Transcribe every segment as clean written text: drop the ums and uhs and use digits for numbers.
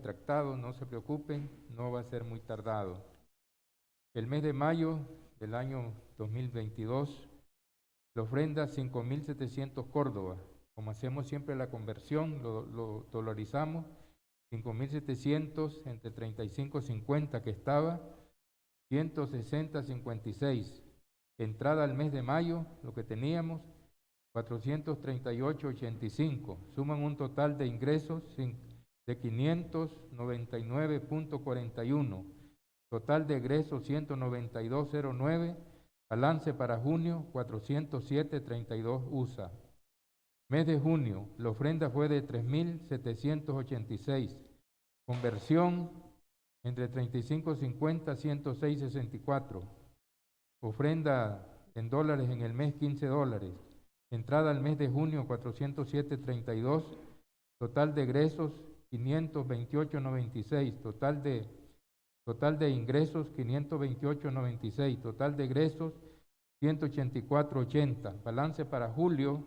retractado, no se preocupen, no va a ser muy tardado. El mes de mayo del año 2022, la ofrenda 5.700 córdobas. Como hacemos siempre la conversión, lo dolarizamos, 5.700 entre 35.50 que estaba, 160.56. Entrada al mes de mayo, lo que teníamos, 438.85. Suman un total de ingresos de 599.41. Total de egresos 192.09. Balance para junio 407.32 USA. Mes de junio, la ofrenda fue de 3.786. Conversión entre 35.50 106.64. Ofrenda en dólares en el mes, $15. Entrada al mes de junio, 407.32. Total de egresos, 528.96. Total de ingresos, 528.96. Total de egresos, 184.80. Balance para julio,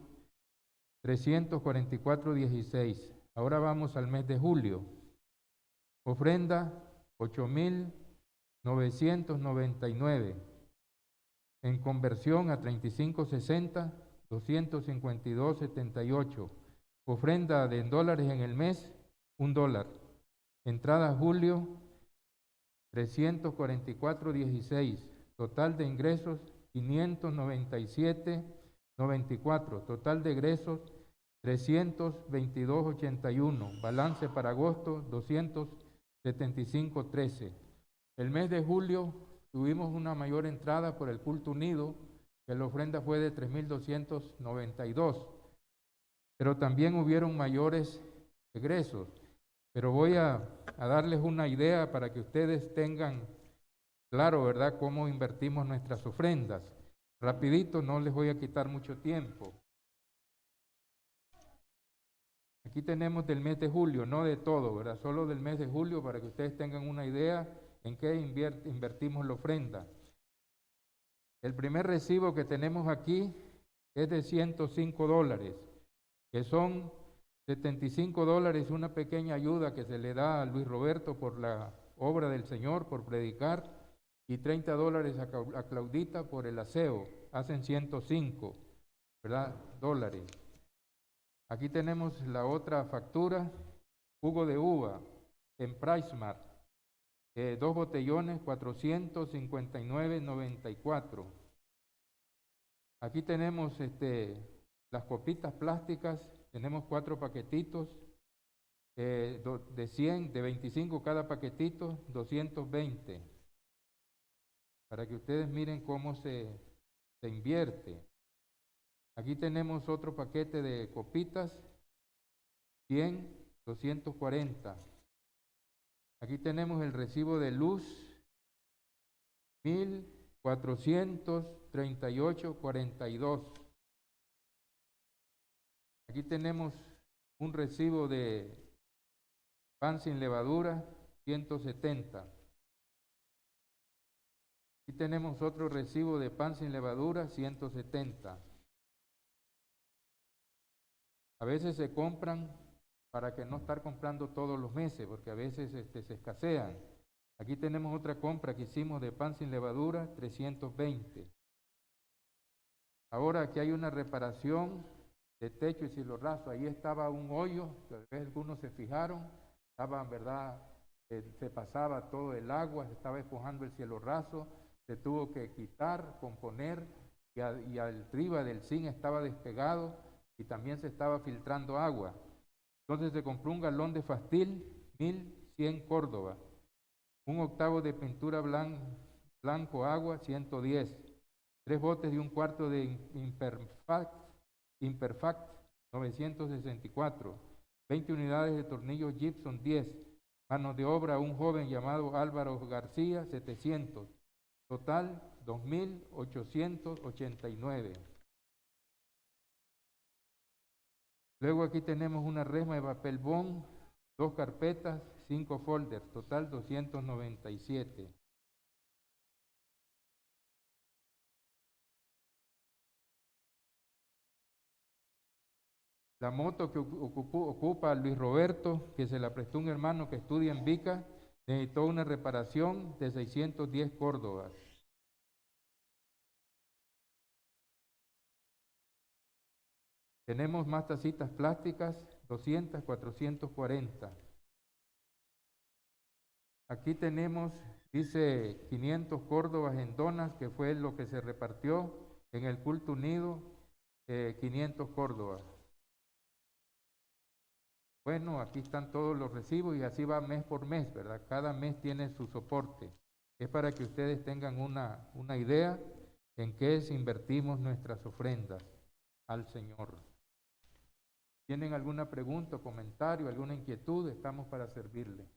344.16. Ahora vamos al mes de julio. Ofrenda, 8.999. En conversión a 35.60, 252.78. Ofrenda de dólares en el mes, $1. Entrada julio, 344.16. Total de ingresos, 597.94. Total de egresos, 322.81. Balance para agosto, 275.13. El mes de julio tuvimos una mayor entrada por el culto unido, que la ofrenda fue de 3.292. Pero también hubieron mayores egresos. Pero voy a darles una idea para que ustedes tengan claro, ¿verdad?, cómo invertimos nuestras ofrendas. Rapidito, no les voy a quitar mucho tiempo. Aquí tenemos del mes de julio, no de todo, ¿verdad? Solo del mes de julio para que ustedes tengan una idea en qué invertimos la ofrenda. El primer recibo que tenemos aquí es de $105, que son $75, una pequeña ayuda que se le da a Luis Roberto por la obra del Señor, por predicar, y $30 a Claudita por el aseo, hacen 105, ¿verdad?, dólares. Aquí tenemos la otra factura, jugo de uva en PriceMart, 2 botellones, 459.94. Aquí tenemos las copitas plásticas, tenemos 4 paquetitos de 100, de 25 cada paquetito, 220. Para que ustedes miren cómo se invierte. Aquí tenemos otro paquete de copitas, 100, 240. Aquí tenemos el recibo de luz, 1.438.42. Aquí tenemos un recibo de pan sin levadura, 170. Aquí tenemos otro recibo de pan sin levadura, 170. A veces se compran para que no estar comprando todos los meses, porque a veces se escasean. Aquí tenemos otra compra que hicimos de pan sin levadura, 320. Ahora aquí hay una reparación de techo y cielo raso. Ahí estaba un hoyo, tal vez algunos se fijaron, estaba, ¿verdad? Se pasaba todo el agua, se estaba espojando el cielo raso, se tuvo que quitar, componer, y arriba del zinc estaba despegado y también se estaba filtrando agua. Entonces se compró un galón de Fastil, 1.100 Córdoba, un octavo de pintura blanco agua, 110, 3 botes de 1/4 de Imperfact, 964, 20 unidades de tornillos Gibson, 10, mano de obra un joven llamado Álvaro García, 700, total 2.889. Luego aquí tenemos una resma de papel bond, 2 carpetas, 5 folders, total 297. La moto que ocupa Luis Roberto, que se la prestó un hermano que estudia en Vica, necesitó una reparación de 610 córdobas. Tenemos más tacitas plásticas, 200, 440. Aquí tenemos, dice, 500 córdobas en donas, que fue lo que se repartió en el culto unido, 500 córdobas. Bueno, aquí están todos los recibos y así va mes por mes, ¿verdad? Cada mes tiene su soporte. Es para que ustedes tengan una idea en qué invertimos nuestras ofrendas al Señor. ¿Tienen alguna pregunta, comentario, alguna inquietud? Estamos para servirle.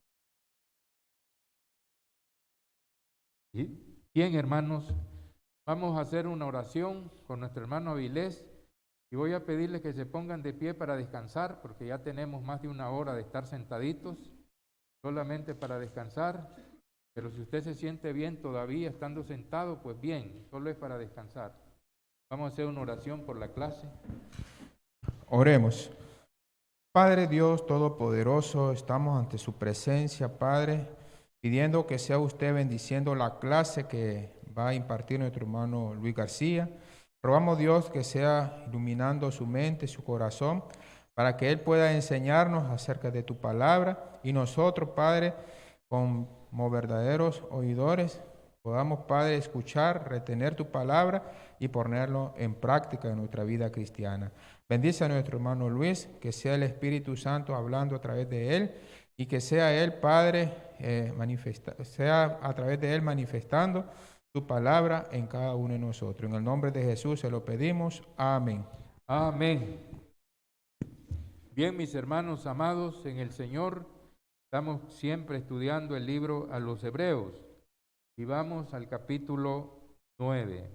¿Sí? Bien, hermanos, vamos a hacer una oración con nuestro hermano Avilés. Y voy a pedirles que se pongan de pie para descansar, porque ya tenemos más de una hora de estar sentaditos, solamente para descansar. Pero si usted se siente bien todavía estando sentado, pues bien, solo es para descansar. Vamos a hacer una oración por la clase. Oremos. Padre Dios Todopoderoso, estamos ante su presencia, Padre, pidiendo que sea usted bendiciendo la clase que va a impartir nuestro hermano Luis García. Rogamos, Dios, que sea iluminando su mente, su corazón, para que Él pueda enseñarnos acerca de tu palabra y nosotros, Padre, como verdaderos oidores, podamos, Padre, escuchar, retener tu palabra y ponerlo en práctica en nuestra vida cristiana. Bendice a nuestro hermano Luis, que sea el Espíritu Santo hablando a través de él y que sea él, Padre, sea a través de él manifestando tu palabra en cada uno de nosotros. En el nombre de Jesús se lo pedimos. Amén. Amén. Bien, mis hermanos amados en el Señor, estamos siempre estudiando el libro a los Hebreos y vamos al capítulo 9.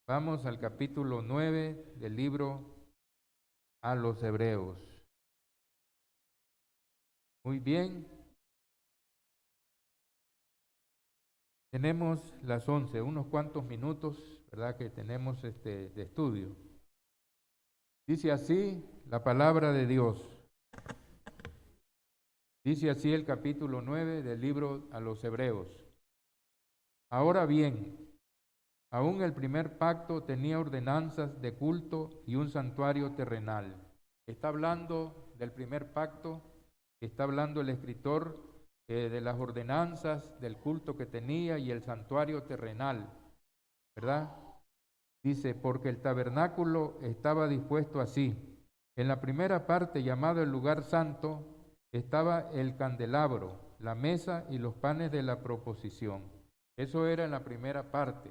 Vamos al capítulo 9 del libro a los Hebreos. Muy bien. Tenemos las 11, unos cuantos minutos, ¿verdad?, que tenemos de estudio. Dice así la palabra de Dios. Dice así el capítulo 9 del libro a los Hebreos. Ahora bien, aún el primer pacto tenía ordenanzas de culto y un santuario terrenal. Está hablando del primer pacto, está hablando el escritor de las ordenanzas, del culto que tenía y el santuario terrenal, ¿verdad? Dice, porque el tabernáculo estaba dispuesto así. En la primera parte, llamado el lugar santo, estaba el candelabro, la mesa y los panes de la proposición. Eso era en la primera parte,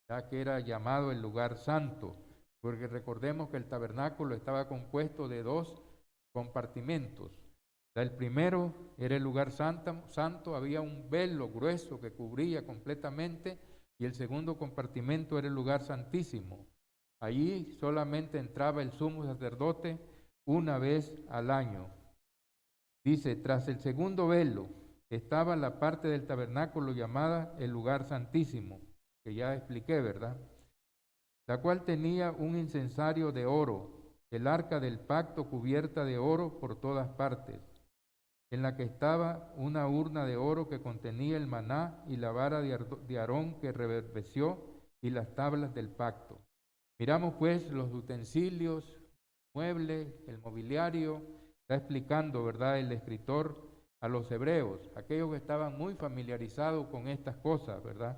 ya que era llamado el lugar santo, porque recordemos que el tabernáculo estaba compuesto de dos compartimentos. El primero era el lugar santo, había un velo grueso que cubría completamente, y el segundo compartimento era el lugar santísimo. Allí solamente entraba el sumo sacerdote una vez al año. Dice, tras el segundo velo estaba la parte del tabernáculo llamada el lugar santísimo, que ya expliqué, ¿verdad? La cual tenía un incensario de oro, el arca del pacto cubierta de oro por todas partes, en la que estaba una urna de oro que contenía el maná y la vara de Aarón que reverdeció y las tablas del pacto. Miramos pues los utensilios, muebles, el mobiliario. Está explicando, ¿verdad?, el escritor a los hebreos, aquellos que estaban muy familiarizados con estas cosas, ¿verdad?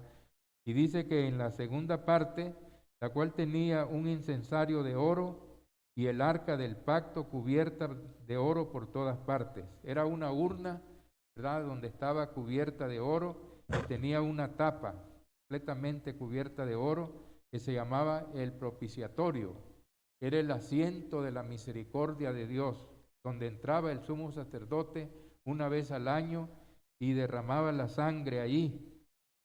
Y dice que en la segunda parte, la cual tenía un incensario de oro y el arca del pacto cubierta de oro por todas partes. Era una urna, ¿verdad?, donde estaba cubierta de oro y tenía una tapa completamente cubierta de oro que se llamaba el propiciatorio. Era el asiento de la misericordia de Dios, donde entraba el sumo sacerdote una vez al año y derramaba la sangre allí,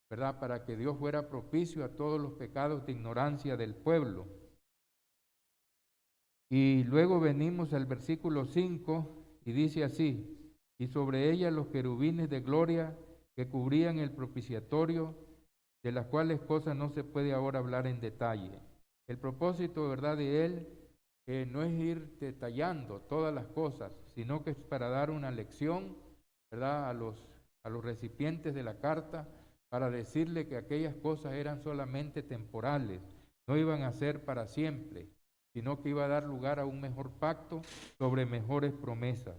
¿verdad?, para que Dios fuera propicio a todos los pecados de ignorancia del pueblo. Y luego venimos al versículo 5 y dice así, y sobre ella los querubines de gloria que cubrían el propiciatorio, de las cuales cosas no se puede ahora hablar en detalle. El propósito, ¿verdad?, de él no es ir detallando todas las cosas, sino que es para dar una lección, ¿verdad?, a los recipientes de la carta, para decirle que aquellas cosas eran solamente temporales, no iban a ser para siempre, sino que iba a dar lugar a un mejor pacto sobre mejores promesas.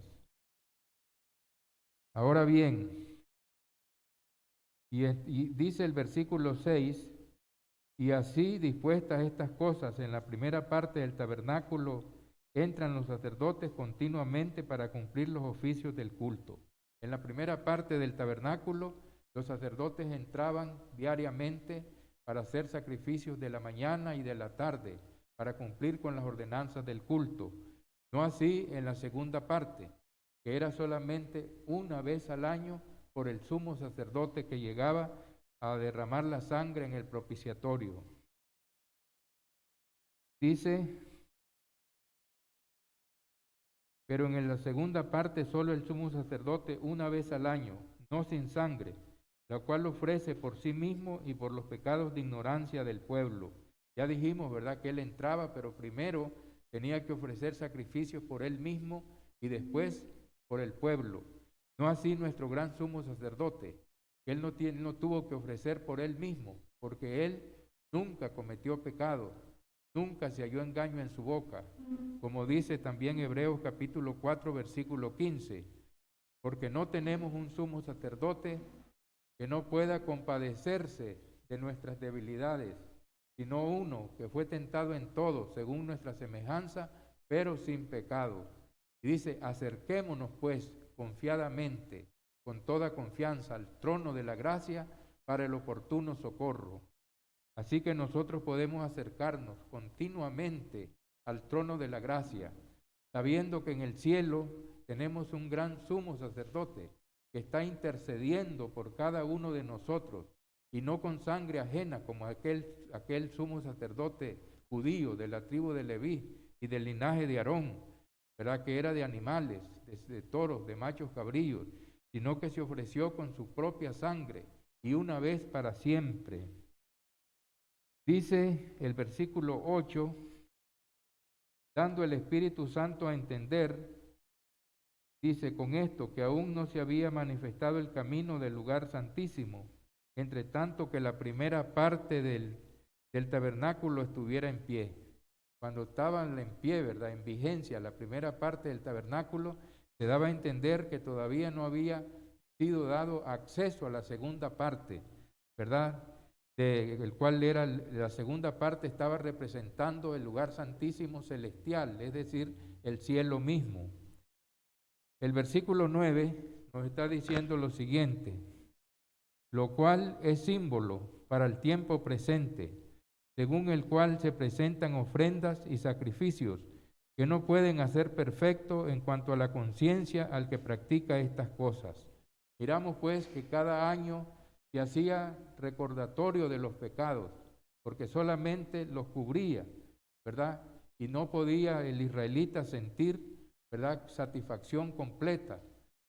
Ahora bien, y dice el versículo 6, y así dispuestas estas cosas en la primera parte del tabernáculo, entran los sacerdotes continuamente para cumplir los oficios del culto. En la primera parte del tabernáculo, los sacerdotes entraban diariamente para hacer sacrificios de la mañana y de la tarde, para cumplir con las ordenanzas del culto. No así en la segunda parte, que era solamente una vez al año por el sumo sacerdote que llegaba a derramar la sangre en el propiciatorio. Dice, pero en la segunda parte solo el sumo sacerdote una vez al año, no sin sangre, la cual ofrece por sí mismo y por los pecados de ignorancia del pueblo. Ya dijimos, ¿verdad?, que él entraba, pero primero tenía que ofrecer sacrificios por él mismo y después por el pueblo. No así nuestro gran sumo sacerdote, que él no tuvo que ofrecer por él mismo, porque él nunca cometió pecado, nunca se halló engaño en su boca, como dice también Hebreos capítulo 4, versículo 15, porque no tenemos un sumo sacerdote que no pueda compadecerse de nuestras debilidades, sino uno que fue tentado en todo, según nuestra semejanza, pero sin pecado. Y dice, acerquémonos pues confiadamente, con toda confianza, al trono de la gracia para el oportuno socorro. Así que nosotros podemos acercarnos continuamente al trono de la gracia, sabiendo que en el cielo tenemos un gran sumo sacerdote que está intercediendo por cada uno de nosotros, y no con sangre ajena como aquel sumo sacerdote judío de la tribu de Leví y del linaje de Aarón, ¿verdad?, que era de animales, de toros, de machos cabríos, sino que se ofreció con su propia sangre y una vez para siempre. Dice el versículo 8, dando el Espíritu Santo a entender, dice, con esto que aún no se había manifestado el camino del lugar santísimo, entre tanto que la primera parte del tabernáculo estuviera en pie. Cuando estaban en pie, ¿verdad?, en vigencia, la primera parte del tabernáculo, se daba a entender que todavía no había sido dado acceso a la segunda parte, ¿verdad?, el cual era la segunda parte, estaba representando el lugar santísimo celestial, es decir, el cielo mismo. El versículo 9 nos está diciendo lo siguiente, lo cual es símbolo para el tiempo presente, según el cual se presentan ofrendas y sacrificios que no pueden hacer perfecto en cuanto a la conciencia al que practica estas cosas. Miramos pues que cada año se hacía recordatorio de los pecados, porque solamente los cubría, ¿verdad? Y no podía el israelita sentir, ¿verdad?, satisfacción completa,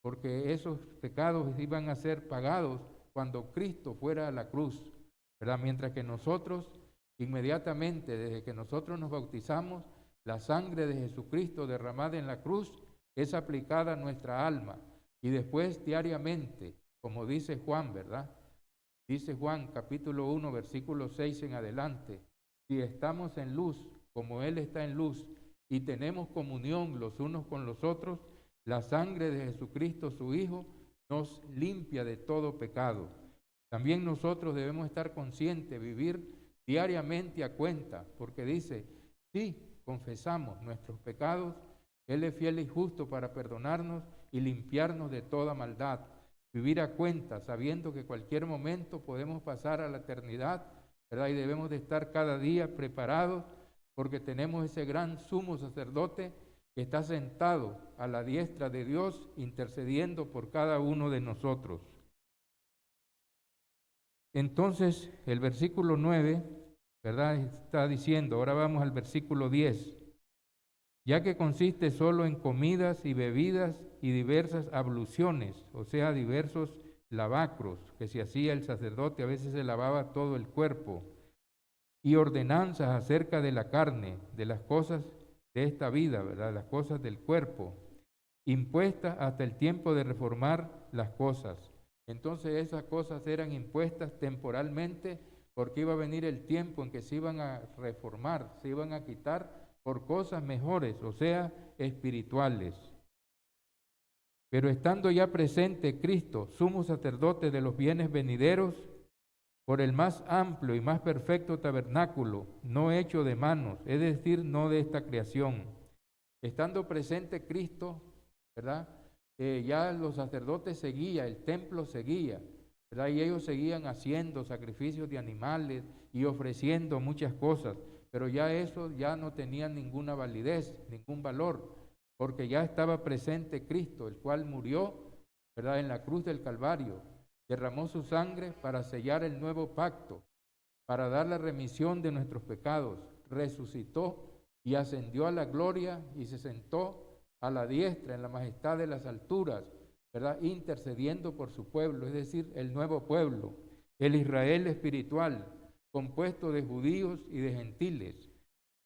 porque esos pecados iban a ser pagados cuando Cristo fuera a la cruz, ¿verdad? Mientras que nosotros, inmediatamente, desde que nosotros nos bautizamos, la sangre de Jesucristo derramada en la cruz es aplicada a nuestra alma, y después diariamente, como dice Juan, ¿verdad? Dice Juan capítulo 1, versículo 6 en adelante, si estamos en luz, como Él está en luz, y tenemos comunión los unos con los otros, la sangre de Jesucristo, su Hijo, nos limpia de todo pecado. También nosotros debemos estar conscientes, vivir diariamente a cuenta, porque dice, si confesamos nuestros pecados, Él es fiel y justo para perdonarnos y limpiarnos de toda maldad. Vivir a cuenta, sabiendo que cualquier momento podemos pasar a la eternidad, ¿verdad? Y debemos de estar cada día preparados, porque tenemos ese gran sumo sacerdote que está sentado a la diestra de Dios, intercediendo por cada uno de nosotros. Entonces, el versículo 9, ¿verdad?, está diciendo, ahora vamos al versículo 10, ya que consiste solo en comidas y bebidas y diversas abluciones, o sea, diversos lavacros que se hacía el sacerdote, a veces se lavaba todo el cuerpo, y ordenanzas acerca de la carne, de las cosas de esta vida, ¿verdad? Las cosas del cuerpo, impuestas hasta el tiempo de reformar las cosas. Entonces esas cosas eran impuestas temporalmente porque iba a venir el tiempo en que se iban a reformar, se iban a quitar por cosas mejores, o sea, espirituales. Pero estando ya presente Cristo, sumo sacerdote de los bienes venideros, por el más amplio y más perfecto tabernáculo, no hecho de manos, es decir, no de esta creación. Estando presente Cristo, ¿verdad? Ya los sacerdotes seguían, el templo seguía, ¿verdad? Y ellos seguían haciendo sacrificios de animales y ofreciendo muchas cosas, pero ya eso ya no tenía ninguna validez, ningún valor, porque ya estaba presente Cristo, el cual murió, ¿verdad? En la cruz del Calvario, derramó su sangre para sellar el nuevo pacto, para dar la remisión de nuestros pecados, resucitó y ascendió a la gloria y se sentó a la diestra en la majestad de las alturas, ¿verdad? Intercediendo por su pueblo, es decir, el nuevo pueblo, el Israel espiritual, compuesto de judíos y de gentiles.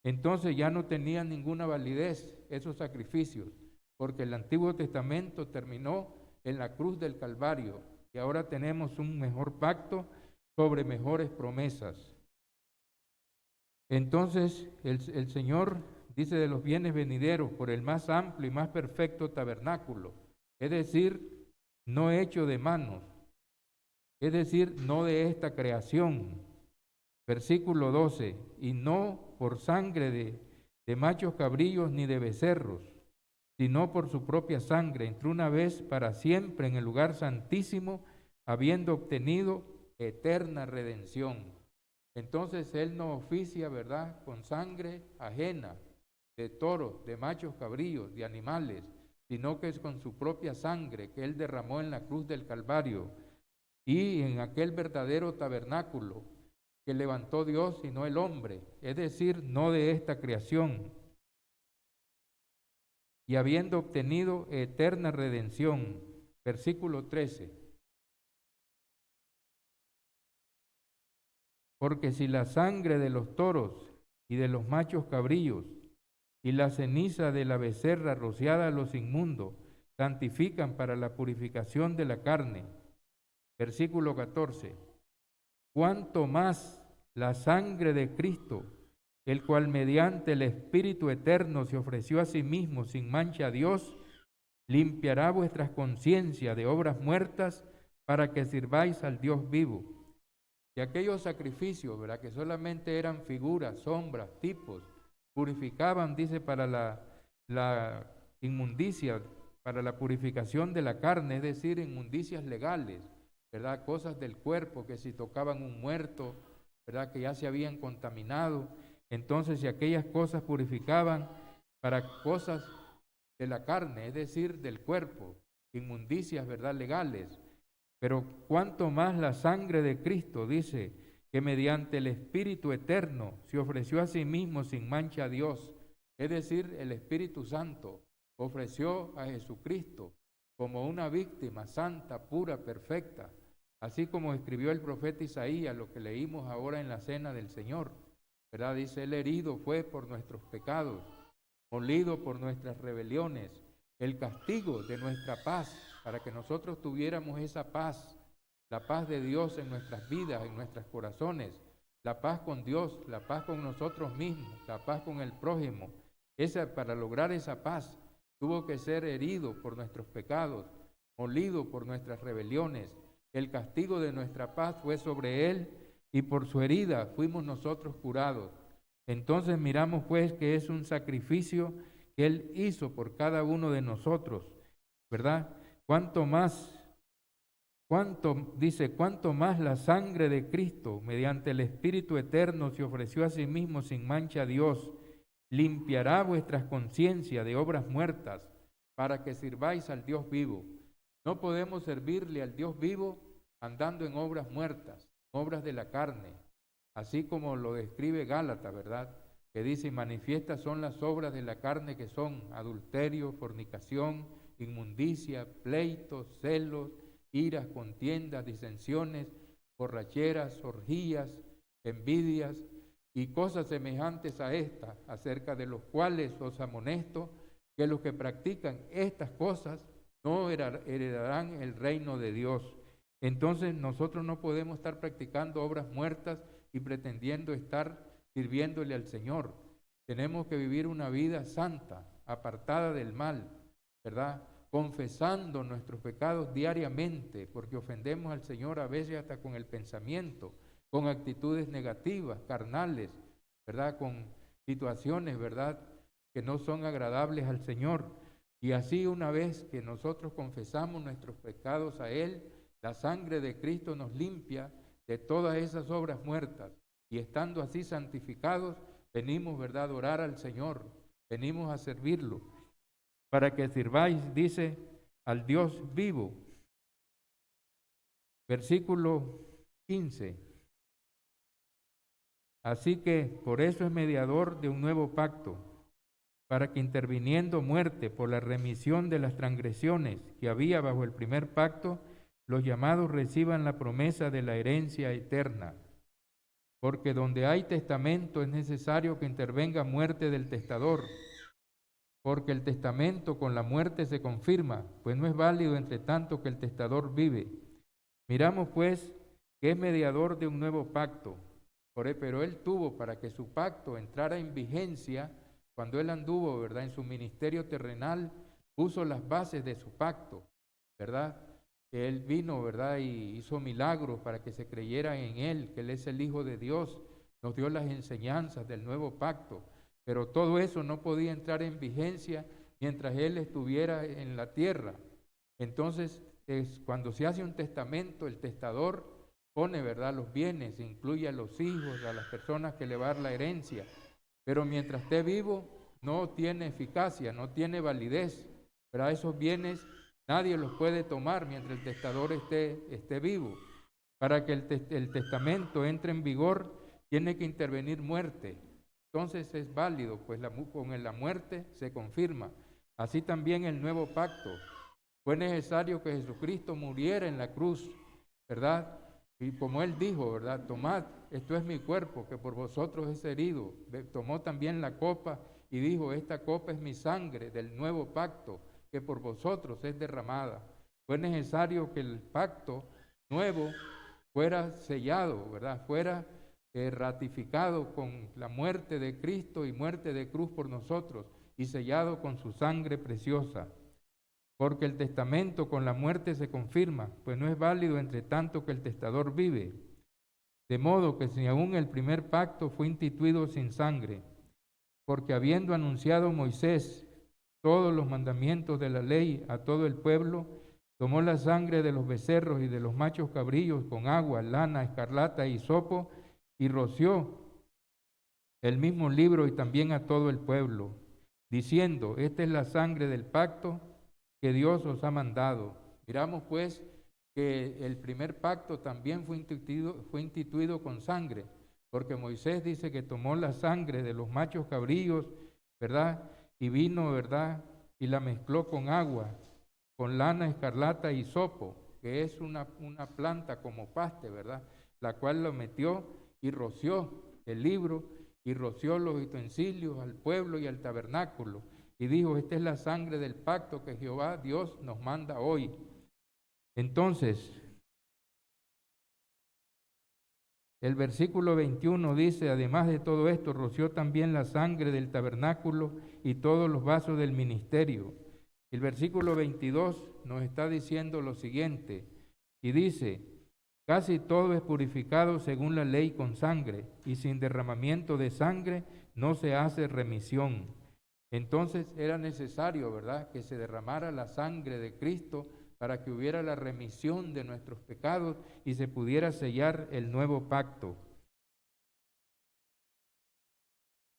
Entonces ya no tenían ninguna validez esos sacrificios, porque el Antiguo Testamento terminó en la cruz del Calvario y ahora tenemos un mejor pacto sobre mejores promesas. Entonces el Señor dice de los bienes venideros por el más amplio y más perfecto tabernáculo, es decir, no hecho de manos, es decir, no de esta creación. Versículo 12, y no por sangre de machos cabrillos ni de becerros, sino por su propia sangre, entró una vez para siempre en el lugar santísimo, habiendo obtenido eterna redención. Entonces Él no oficia, ¿verdad?, con sangre ajena, de toros, de machos cabríos, de animales, sino que es con su propia sangre que Él derramó en la cruz del Calvario y en aquel verdadero tabernáculo que levantó Dios y no el hombre, es decir, no de esta creación, y habiendo obtenido eterna redención. Versículo 13. Porque si la sangre de los toros y de los machos cabríos y la ceniza de la becerra rociada a los inmundos santifican para la purificación de la carne. Versículo 14. Cuanto más la sangre de Cristo, el cual mediante el Espíritu eterno se ofreció a sí mismo sin mancha a Dios, limpiará vuestras conciencias de obras muertas para que sirváis al Dios vivo. Y aquellos sacrificios, ¿verdad?, que solamente eran figuras, sombras, tipos, purificaban, dice, para la inmundicia, para la purificación de la carne, es decir, inmundicias legales, ¿verdad?, cosas del cuerpo, que si tocaban un muerto, ¿verdad?, que ya se habían contaminado. Entonces, si aquellas cosas purificaban para cosas de la carne, es decir, del cuerpo, inmundicias, ¿verdad?, legales, pero cuánto más la sangre de Cristo, dice, que mediante el Espíritu eterno se ofreció a sí mismo sin mancha a Dios, es decir, el Espíritu Santo ofreció a Jesucristo como una víctima santa, pura, perfecta, así como escribió el profeta Isaías, lo que leímos ahora en la cena del Señor, ¿verdad? Dice, Él herido fue por nuestros pecados, molido por nuestras rebeliones, el castigo de nuestra paz, para que nosotros tuviéramos esa paz, la paz de Dios en nuestras vidas, en nuestros corazones, la paz con Dios, la paz con nosotros mismos, la paz con el prójimo. Para lograr esa paz tuvo que ser herido por nuestros pecados, molido por nuestras rebeliones. El castigo de nuestra paz fue sobre Él y por su herida fuimos nosotros curados. Entonces miramos pues que es un sacrificio que Él hizo por cada uno de nosotros, ¿verdad? Cuanto más la sangre de Cristo, mediante el Espíritu eterno, se ofreció a sí mismo sin mancha a Dios, limpiará vuestras conciencias de obras muertas, para que sirváis al Dios vivo. No podemos servirle al Dios vivo andando en obras muertas, obras de la carne, así como lo describe Gálatas, ¿verdad?, que dice, manifiestas son las obras de la carne, que son adulterio, fornicación, inmundicia, pleitos, celos, iras, contiendas, disensiones, borracheras, orgías, envidias, y cosas semejantes a estas, acerca de los cuales os amonesto, que los que practican estas cosas no heredarán el reino de Dios. Entonces nosotros no podemos estar practicando obras muertas y pretendiendo estar sirviéndole al Señor. Tenemos que vivir una vida santa, apartada del mal, ¿verdad? Confesando nuestros pecados diariamente, porque ofendemos al Señor a veces hasta con el pensamiento, con actitudes negativas, carnales, ¿verdad? Con situaciones, ¿verdad?, que no son agradables al Señor. Y así, una vez que nosotros confesamos nuestros pecados a Él, la sangre de Cristo nos limpia de todas esas obras muertas. Y estando así santificados, venimos, ¿verdad?, a orar al Señor, venimos a servirlo, para que sirváis, dice, al Dios vivo. Versículo 15. Así que por eso es mediador de un nuevo pacto, para que interviniendo muerte por la remisión de las transgresiones que había bajo el primer pacto, los llamados reciban la promesa de la herencia eterna. Porque donde hay testamento es necesario que intervenga muerte del testador, porque el testamento con la muerte se confirma, pues no es válido entre tanto que el testador vive. Miramos pues que es mediador de un nuevo pacto, pero él tuvo, para que su pacto entrara en vigencia, cuando él anduvo, ¿verdad?, en su ministerio terrenal, puso las bases de su pacto, ¿verdad? Él vino, ¿verdad?, y hizo milagros para que se creyera en Él, que Él es el Hijo de Dios, nos dio las enseñanzas del nuevo pacto, pero todo eso no podía entrar en vigencia mientras Él estuviera en la tierra. Entonces, cuando se hace un testamento, el testador pone, ¿verdad?, los bienes, incluye a los hijos, a las personas que le va a dar la herencia, pero mientras esté vivo no tiene eficacia, no tiene validez, ¿verdad? Esos bienes nadie los puede tomar mientras el testador esté vivo. Para que el testamento entre en vigor, tiene que intervenir muerte. Entonces es válido, pues con la muerte se confirma. Así también el nuevo pacto. Fue necesario que Jesucristo muriera en la cruz, ¿verdad? Y como Él dijo, ¿verdad? Tomad, esto es mi cuerpo, que por vosotros es herido. Tomó también la copa y dijo, esta copa es mi sangre del nuevo pacto, que por vosotros es derramada. Fue necesario que el pacto nuevo fuera sellado, ¿verdad? Fuera ratificado con la muerte de Cristo y muerte de cruz por nosotros, y sellado con su sangre preciosa. Porque el testamento con la muerte se confirma, pues no es válido entre tanto que el testador vive. De modo que si aún el primer pacto fue instituido sin sangre, porque habiendo anunciado Moisés todos los mandamientos de la ley a todo el pueblo, tomó la sangre de los becerros y de los machos cabrillos con agua, lana, escarlata y hisopo, y roció el mismo libro y también a todo el pueblo, diciendo, esta es la sangre del pacto que Dios os ha mandado. Miramos pues que el primer pacto también fue instituido con sangre, porque Moisés dice que tomó la sangre de los machos cabrillos, ¿verdad?, y vino, ¿verdad?, y la mezcló con agua, con lana, escarlata y hisopo, que es una planta como paste, ¿verdad?, la cual lo metió y roció el libro y roció los utensilios al pueblo y al tabernáculo. Y dijo, esta es la sangre del pacto que Jehová Dios nos manda hoy. Entonces, el versículo 21 dice, además de todo esto, roció también la sangre del tabernáculo y todos los vasos del ministerio. El versículo 22 nos está diciendo lo siguiente, y dice, casi todo es purificado según la ley con sangre, y sin derramamiento de sangre no se hace remisión. Entonces era necesario, ¿verdad?, que se derramara la sangre de Cristo para que hubiera la remisión de nuestros pecados y se pudiera sellar el nuevo pacto.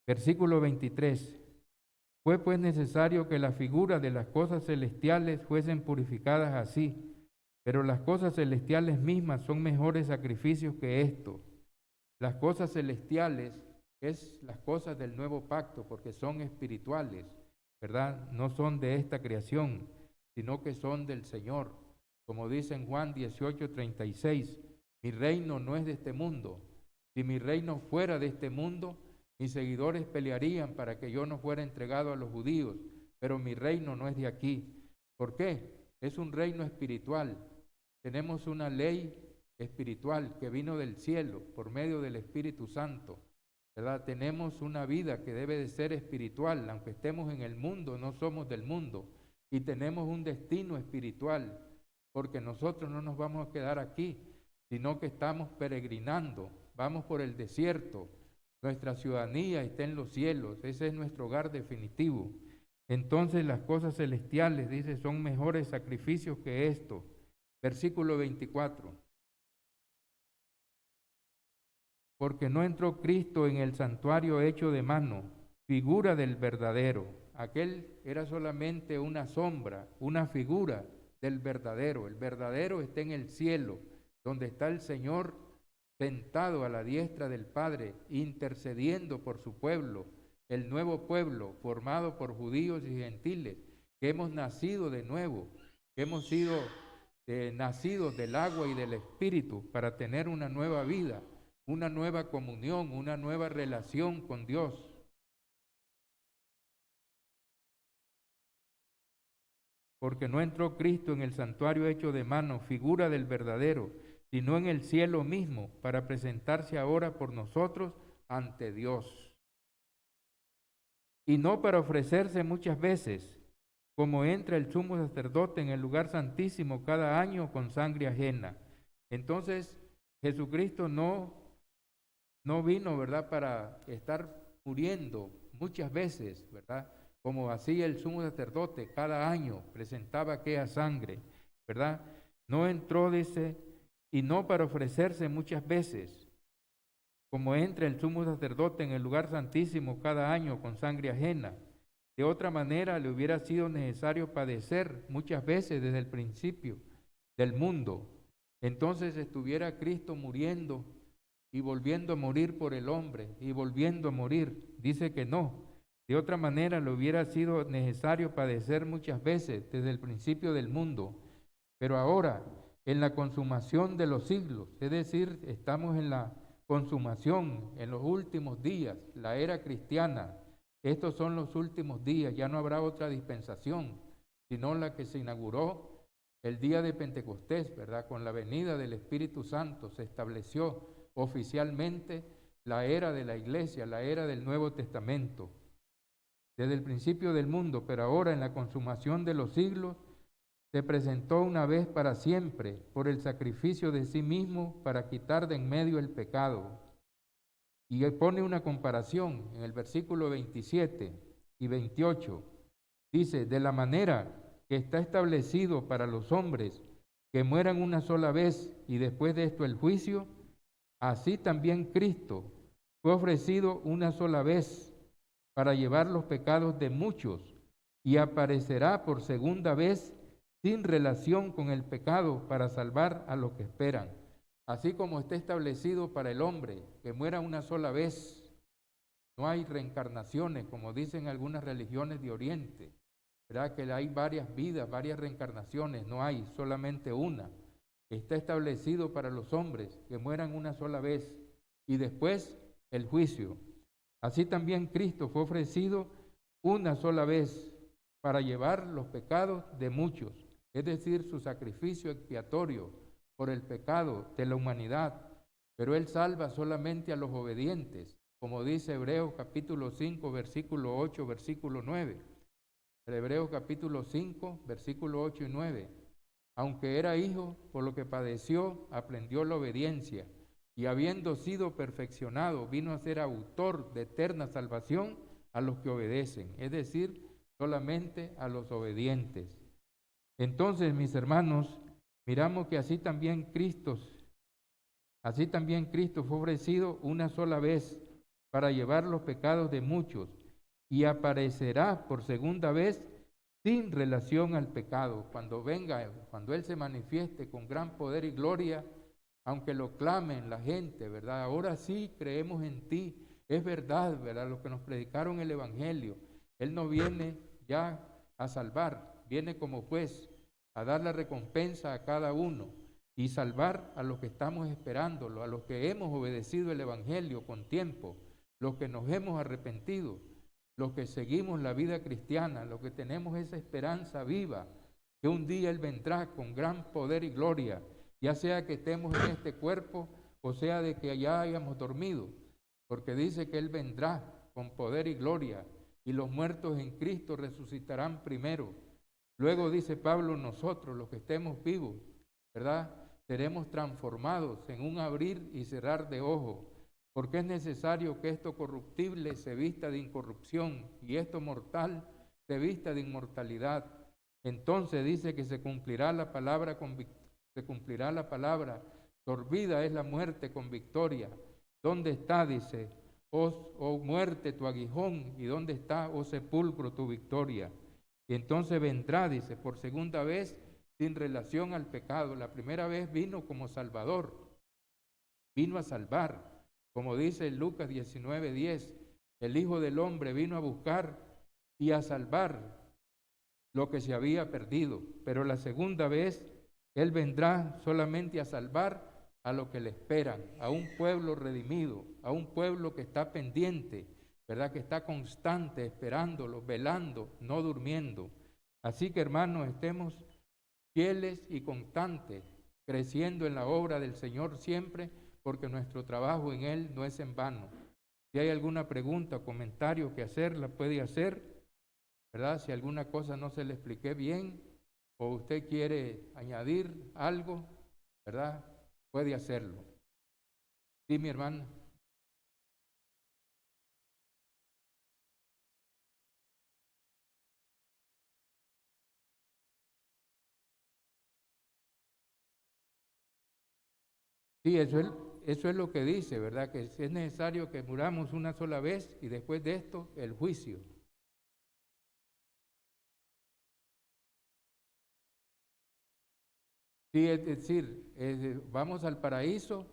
Versículo 23. Fue pues necesario que la figura de las cosas celestiales fuesen purificadas así, pero las cosas celestiales mismas son mejores sacrificios que esto. Las cosas celestiales es las cosas del nuevo pacto, porque son espirituales, ¿verdad? No son de esta creación, sino que son del Señor. Como dice en Juan 18:36, mi reino no es de este mundo. Si mi reino fuera de este mundo, mis seguidores pelearían para que yo no fuera entregado a los judíos, pero mi reino no es de aquí. ¿Por qué? Es un reino espiritual. Tenemos una ley espiritual que vino del cielo por medio del Espíritu Santo, ¿verdad? Tenemos una vida que debe de ser espiritual, aunque estemos en el mundo, no somos del mundo, y tenemos un destino espiritual, porque nosotros no nos vamos a quedar aquí, sino que estamos peregrinando, vamos por el desierto, nuestra ciudadanía está en los cielos, ese es nuestro hogar definitivo. Entonces las cosas celestiales, dice, son mejores sacrificios que esto. Versículo 24. Porque no entró Cristo en el santuario hecho de mano, figura del verdadero. Aquel era solamente una sombra, una figura del verdadero. El verdadero está en el cielo, donde está el Señor sentado a la diestra del Padre, intercediendo por su pueblo, el nuevo pueblo formado por judíos y gentiles, que hemos nacido de nuevo, que hemos sido nacidos del agua y del Espíritu para tener una nueva vida, una nueva comunión, una nueva relación con Dios. Porque no entró Cristo en el santuario hecho de mano, figura del verdadero, sino en el cielo mismo, para presentarse ahora por nosotros ante Dios. Y no para ofrecerse muchas veces, como entra el sumo sacerdote en el lugar santísimo cada año con sangre ajena. Entonces, Jesucristo no vino, ¿verdad?, para estar muriendo muchas veces, ¿verdad?, como hacía el sumo sacerdote cada año, presentaba aquella sangre, ¿verdad? No entró, dice, y no para ofrecerse muchas veces, como entra el sumo sacerdote en el lugar santísimo cada año con sangre ajena. De otra manera le hubiera sido necesario padecer muchas veces desde el principio del mundo. Entonces estuviera Cristo muriendo y volviendo a morir por el hombre y volviendo a morir. Dice que no. De otra manera le hubiera sido necesario padecer muchas veces desde el principio del mundo. Pero ahora, en la consumación de los siglos, es decir, estamos en la consumación, en los últimos días, la era cristiana. Estos son los últimos días, ya no habrá otra dispensación, sino la que se inauguró el día de Pentecostés, ¿verdad? Con la venida del Espíritu Santo se estableció oficialmente la era de la iglesia, la era del Nuevo Testamento. Desde el principio del mundo, pero ahora en la consumación de los siglos, se presentó una vez para siempre por el sacrificio de sí mismo para quitar de en medio el pecado. Y pone una comparación en el versículo 27 y 28. Dice, de la manera que está establecido para los hombres que mueran una sola vez y después de esto el juicio, así también Cristo fue ofrecido una sola vez para llevar los pecados de muchos y aparecerá por segunda vez sin relación con el pecado para salvar a los que esperan. Así como está establecido para el hombre que muera una sola vez, no hay reencarnaciones, como dicen algunas religiones de Oriente, ¿verdad? Que hay varias vidas, varias reencarnaciones, no hay, solamente una. Está establecido para los hombres que mueran una sola vez y después el juicio. Así también Cristo fue ofrecido una sola vez para llevar los pecados de muchos, es decir, su sacrificio expiatorio por el pecado de la humanidad, pero Él salva solamente a los obedientes, como dice Hebreos capítulo 5, versículo 8, versículo 9. Hebreos capítulo 5, versículo 8 y 9. Aunque era hijo, por lo que padeció, aprendió la obediencia, y habiendo sido perfeccionado, vino a ser autor de eterna salvación a los que obedecen, es decir, solamente a los obedientes. Entonces, mis hermanos, miramos que así también Cristo fue ofrecido una sola vez para llevar los pecados de muchos y aparecerá por segunda vez sin relación al pecado. Cuando venga, cuando Él se manifieste con gran poder y gloria, aunque lo clamen la gente, ¿verdad? Ahora sí creemos en ti, es verdad, ¿verdad? Los que nos predicaron el Evangelio. Él no viene ya a salvar, viene como juez, a dar la recompensa a cada uno. y salvar a los que estamos esperándolo, a los que hemos obedecido el Evangelio con tiempo, los que nos hemos arrepentido, los que seguimos la vida cristiana, los que tenemos esa esperanza viva, que un día Él vendrá con gran poder y gloria, ya sea que estemos en este cuerpo o sea de que ya hayamos dormido, porque dice que Él vendrá con poder y gloria, y los muertos en Cristo resucitarán primero. Luego dice Pablo, nosotros los que estemos vivos, ¿verdad? Seremos transformados en un abrir y cerrar de ojos, porque es necesario que esto corruptible se vista de incorrupción y esto mortal se vista de inmortalidad. Entonces dice que se cumplirá la palabra, sorbida es la muerte con victoria. ¿Dónde está, dice, oh muerte, tu aguijón? ¿Y dónde está, oh sepulcro, tu victoria? Y entonces vendrá, dice, por segunda vez sin relación al pecado. La primera vez vino como Salvador, vino a salvar. Como dice en Lucas 19:10, el Hijo del Hombre vino a buscar y a salvar lo que se había perdido. Pero la segunda vez, Él vendrá solamente a salvar a lo que le esperan, a un pueblo redimido, a un pueblo que está pendiente, ¿verdad? Que está constante, esperándolo, velando, no durmiendo. Así que, hermanos, estemos fieles y constantes, creciendo en la obra del Señor siempre, porque nuestro trabajo en Él no es en vano. Si hay alguna pregunta o comentario que hacer, la puede hacer, ¿verdad? Si alguna cosa no se le expliqué bien o usted quiere añadir algo, ¿verdad? Puede hacerlo. Sí, mi hermana. Sí, eso es lo que dice, ¿verdad? Que es necesario que muramos una sola vez y después de esto el juicio. Sí, es decir, vamos al paraíso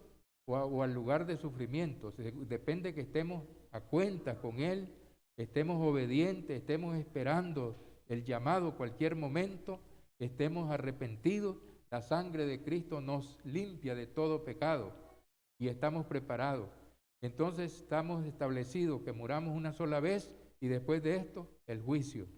o al lugar de sufrimiento. Depende que estemos a cuenta con Él, estemos obedientes, estemos esperando el llamado cualquier momento, estemos arrepentidos. La sangre de Cristo nos limpia de todo pecado y estamos preparados. Entonces estamos establecidos que muramos una sola vez y después de esto el juicio.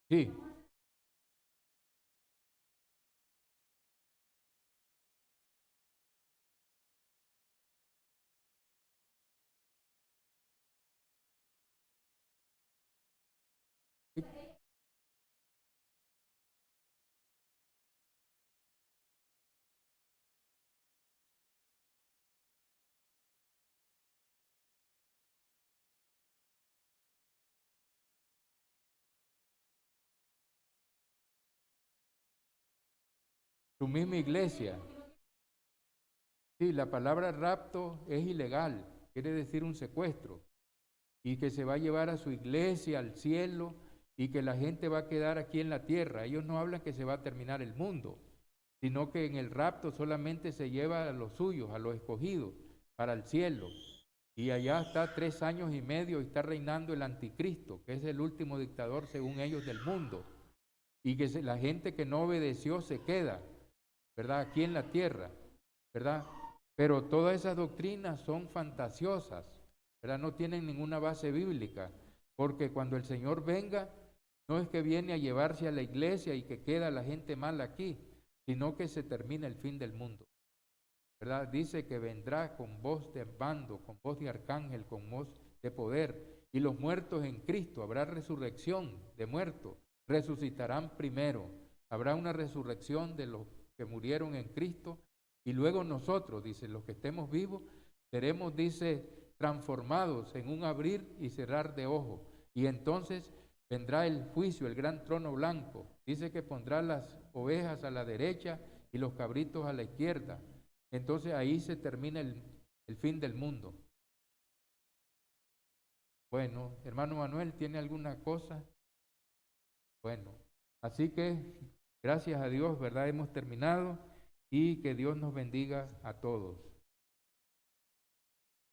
Sí, tu misma iglesia. Sí, la palabra rapto es ilegal, quiere decir un secuestro, y que se va a llevar a su iglesia al cielo y que la gente va a quedar aquí en la tierra. Ellos no hablan que se va a terminar el mundo, sino que en el rapto solamente se lleva a los suyos, a los escogidos, para el cielo. Y allá está 3 años y medio y está reinando el anticristo, que es el último dictador según ellos del mundo. Y que la gente que no obedeció se queda, ¿verdad? Aquí en la tierra, ¿verdad? Pero todas esas doctrinas son fantasiosas, ¿verdad? No tienen ninguna base bíblica, porque cuando el Señor venga, no es que viene a llevarse a la iglesia y que queda la gente mal aquí, sino que se termina el fin del mundo, ¿verdad? Dice que vendrá con voz de mando, con voz de arcángel, con voz de poder, y los muertos en Cristo, habrá resurrección de muertos, resucitarán primero, habrá una resurrección de los que murieron en Cristo, y luego nosotros, dice, los que estemos vivos, seremos, dice, transformados en un abrir y cerrar de ojos, y entonces vendrá el juicio, el gran trono blanco. Dice que pondrá las ovejas a la derecha y los cabritos a la izquierda. Entonces ahí se termina el fin del mundo. Bueno, hermano Manuel, ¿tiene alguna cosa? Bueno, así que gracias a Dios, ¿verdad? Hemos terminado y que Dios nos bendiga a todos.